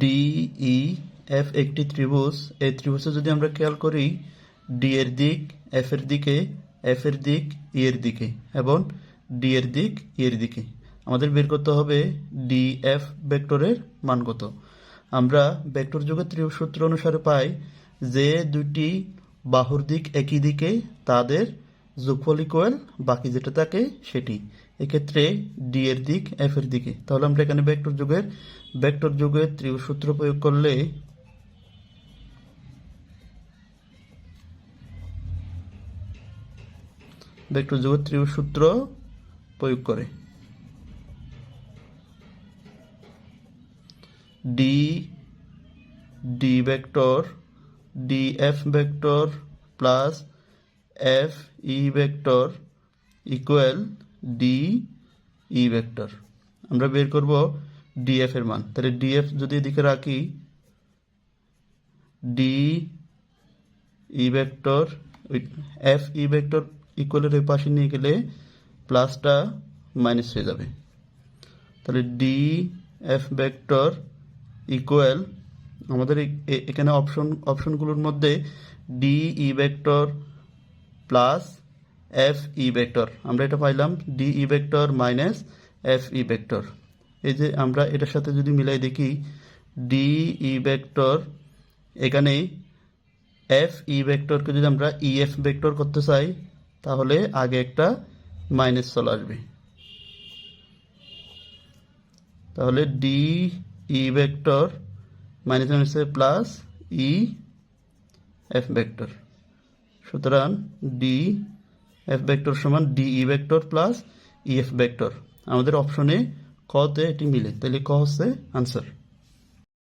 D E F একটি ত্রিভুজ। এই ত্রিভুজে যদি আমরা খেয়াল করি, ডি এর দিক এফ এর দিকে, এফ এর দিক ই এর দিকে এবং ডি এর দিক ই এর দিকে। আমাদের বের করতে হবে ডি এফ ভেক্টরের মান কত। আমরা ভেক্টর যুগের ত্রিভুজ সূত্র অনুসারে পাই যে দুটি বাহুর দিক একই দিকে তাদের যোগফল ইকুয়াল বাকি যেটা থাকে সেটি। এক্ষেত্রে ডি এর দিক এফ এর দিকে। তাহলে আমরা এখানে ভেক্টর যুগের ত্রিভুজ সূত্র প্রয়োগ করলে ভেক্টর যুগের ত্রিভুজ সূত্র প্রয়োগ করে D D vector D F vector plus F E vector equal D E vector. আমরা বের করব ডিএফ এর মান। তাহলে ডিএফ যদি এদিকে রাখি, D E vector F E vector ইকুয়ালের ওই পাশে নিয়ে গেলে প্লাসটা মাইনাস হয়ে যাবে। তাহলে ডি এফ ভেক্টর ইকুয়াল আমাদের এখানে অপশনগুলোর মধ্যে D E vector plus F E vector, আমরা এটা পাইলাম D E vector minus F E vector. এই যে আমরা এটার সাথে যদি মিলাই দেখি, ডি ই ভেক্টর এখানে এফ ই ভেক্টরকে যদি আমরা ই এফ ভেক্টর করতে চাই তাহলে আগে একটা মাইনাস চলে আসবে। তাহলে ডি ই ভেক্টর মাইনাস মাইনাসে প্লাস ই এফ ভেক্টর। সুতরাং ডি এফ ভেক্টর সমান D E vector plus E F vector. আমাদের অপশনে ক তে এটি মিলে, তাহলে ক হচ্ছে আনসার।